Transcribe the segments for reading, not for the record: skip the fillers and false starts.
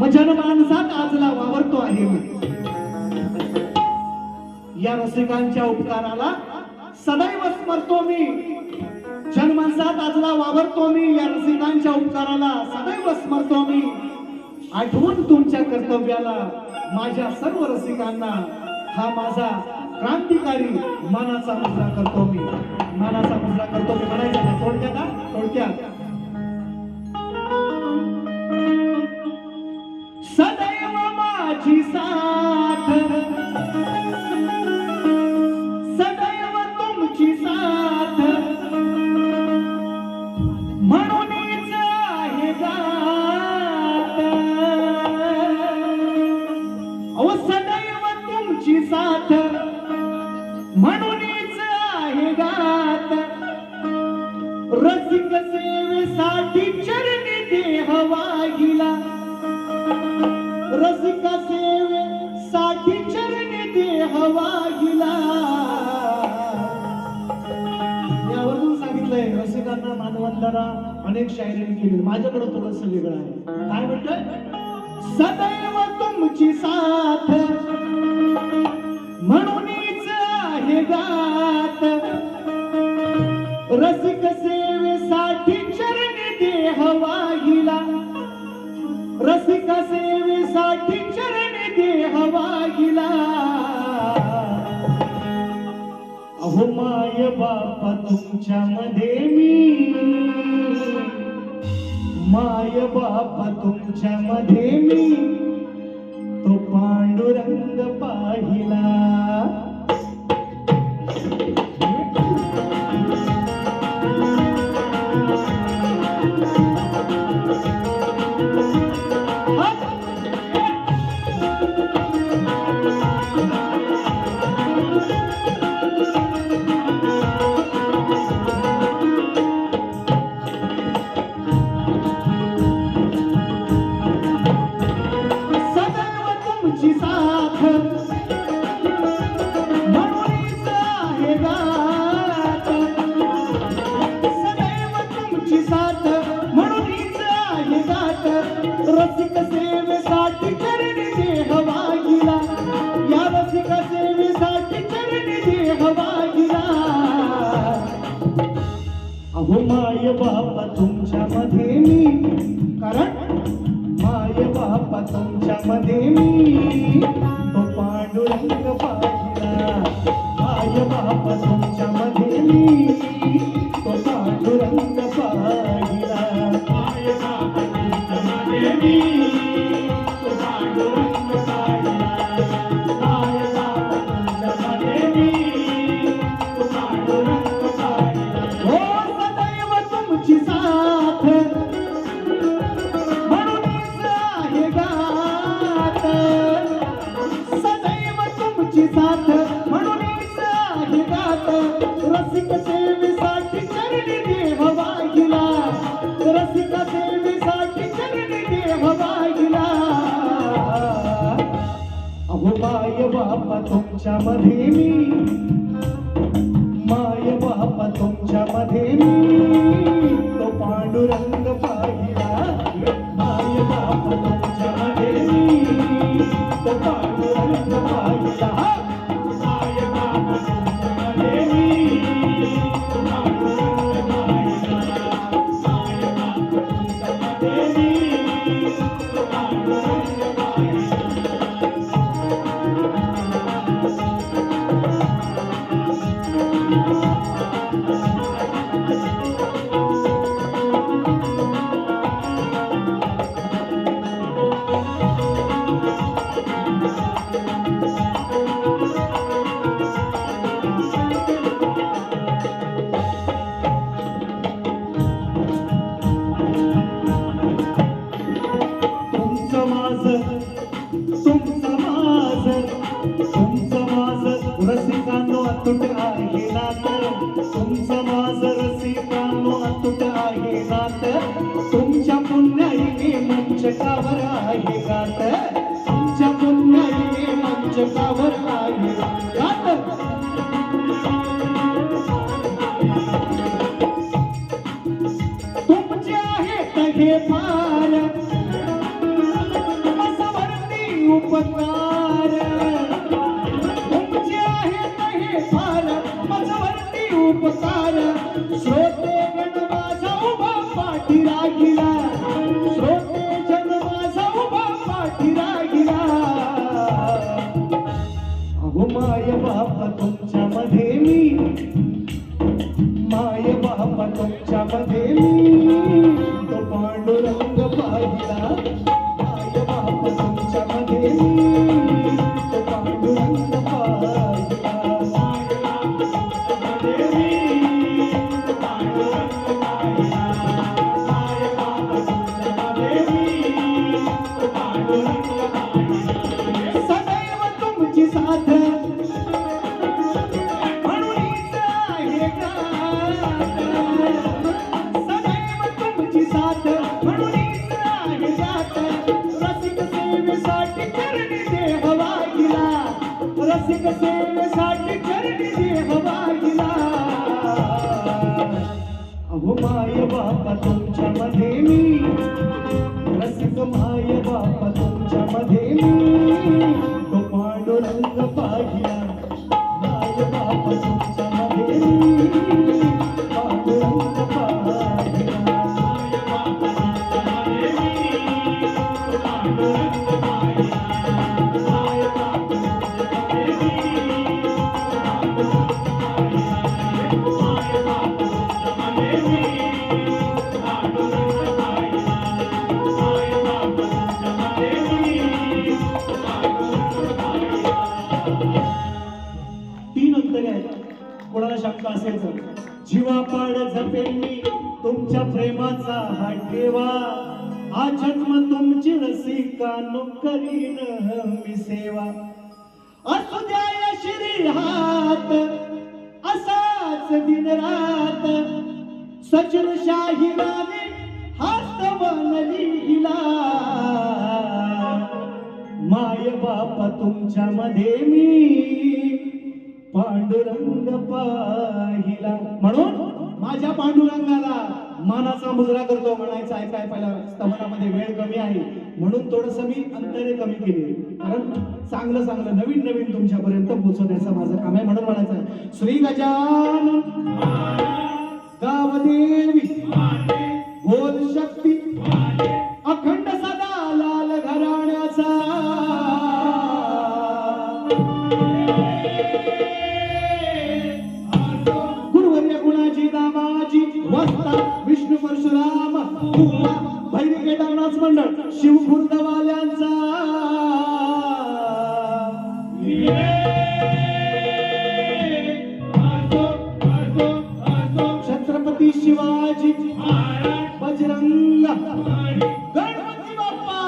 जनमानसात आजला वावरतो आहे मी. या रसिकांच्या उपकाराला सदैव स्मरतो मी. जनमानसात आजला वावरतो मी. या रसिकांच्या उपकाराला सदैव स्मरतो मी. आठवून तुमच्या कर्तव्याला माझ्या सर्व रसिकांना हा माझा क्रांतिकारी मानाचा मुजरा करतो मी. मानाचा मुजरा करतो मी म्हणायचं ना थोडक्यात सदैव माझी साथ, सदैव तुमची साथ, म्हणूनच आहे गात. अहो सदैव तुमची साथ म्हणूनच आहे गात. रसिक सेवेसाठी चरणी देह वाहिला. रसिका सेवेसाठी चरणी देह वाहिला. यावरून सांगितलंय रसिकांना मानवंदना अनेक शायरी केली. माझ्याकडे थोडस वेगळं आहे. काय म्हणतोय? सदैव तुमची साथ म्हणूनच आहे गात. रसिक सेवेसाठी चरणी देह वाहिला. रसिका सेवेसाठी चरणी देह वाहिला. अहो माय बापा तुमच्या मध्ये मी, माय बापा तुमच्या मध्ये मी तो पांडुरंग पाहिला. रसिक सेवेसाठी चरणी देह वाहिला. या रसिक सेवेसाठी चरणी देह वाहिला. अहो माय बापा तुमच्या मध्ये मी, कारण माय बापा तुमच्या मध्ये मी तो पांडुरंग पाहिला. माय बापा तुमच्या मध्ये मी तो पांडुरंग पाहिला. माय बापा तुमच्या मध्ये मी तो पांडुरंग पाहिला. माय बापा तुमच्या मध्ये मी तो पांडुरंग पाहिला. हो सदैव तुमची साथ म्हणूनच आहे गात. सदैव तुमची साथ म्हणूनच आहे गात. रसिक सेवेसाठी चरणी देह वाहिला. रसिक सेवेसाठी चरणी देह वाहिला. अहो माय बापा तुमच्या मध्ये मी, माय बापा तुमच्या मध्ये मी तो पांडुरंग पाहिला. माय बापा तुमच्या मध्ये मी तो पांडुरंग पाहिला. माय बापा तुमच्या मध्ये मी तो पांडुरंग पाहिला. माय बापा तुमच्या मध्ये मी तो पांडुरंग पाहिला. तुमचं माझं रसिकांनो अतुट आहे नातं. तुमचं माझं रसिकांनो अतुट आहे नातं. तुमच्या पुण्याईने मंचकावर आहे गात. तुमच्या पुण्याईने मंचकावर आहे गात. तुमचे आहेत हे फार श्रोते जन माझा उभा पाठी राहिला, श्रोते जन माझा उभा पाठी राहिला. अहो माय बाप तुमच्या मध्ये मी, माय बाप तुमच्या मध्ये मी, तो पांडुरंग पाहिला. माय बाप तुमच्या मध्ये मी, तो पांडुरंग पाहिला. सदैव तुमची साथ म्हणूनच आहे गात, सदैव तुमची साथ म्हणूनच आहे गात. रसिक सेवेसाठी चरणी देह वाहिला, रसिक सेवेसाठी चरणी देह वाहिला. अहो माय बापा तुमच्या मध्ये मी, रसिक माय बापा तुमच्या मध्ये मी, तो पांडुरंग पाहिला. माय बापा तुमच्या मध्ये मी, पांडुरंग पाहिला. माय बापा तुमच्या मध्ये मी, तो पांडुरंग पाहिला. माय बापा तुमच्या मध्ये मी, तो पांडुरंग पाहिला. माय बापा तुमच्या मध्ये मी, पांडुरंग पाहिला. माय बापा तुमच्या मध्ये मी, पांडुरंग पाहिला. तीन अंतर आहेत, कोणाला शंका असेल तर. जीवापाड जपेल मी तुमच्या प्रेमाचा हा ठेवा, हा जन्म तुमची रसिका नो करीन मी सेवा. असू द्या या श्री हात असाच दिन रात, सचिन शाहिराने हास्तवन लिहिला. माय बापा तुमच्या मध्ये मी, पांडुरंग पाहिला. म्हणून माझ्या पांडुरंगाला मानाचा मुजरा करतो म्हणायचं ऐकाय पहिला स्तवनामध्ये वेळ कमी आहे म्हणून थोडस मी अंतरे कमी केली, कारण चांगलं चांगलं नवीन नवीन तुमच्यापर्यंत पोहोचवण्याचं माझं काम आहे म्हणून म्हणायचं आहे. श्री गजानन गावदेवी बोल शक्ती, अखंड सदा लाल घराण्याचा. गुरुवर्य गुणाजी दामाजी वस्ता विष्णू परशुराम भैरी डावनाच मंडळ शिवखुर्दवाल्यांचा. छत्रपती शिवाजी बजरंग गणपती बाप्पा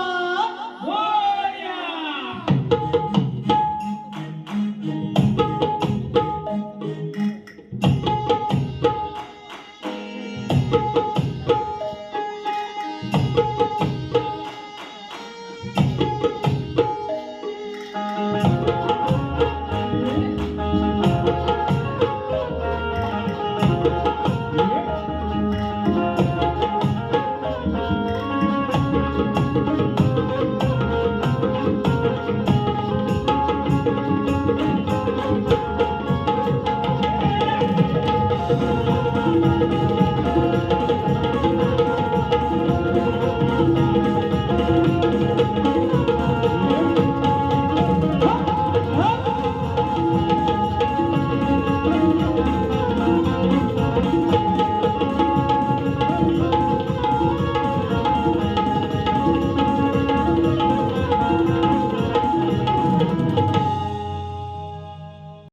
मोरया.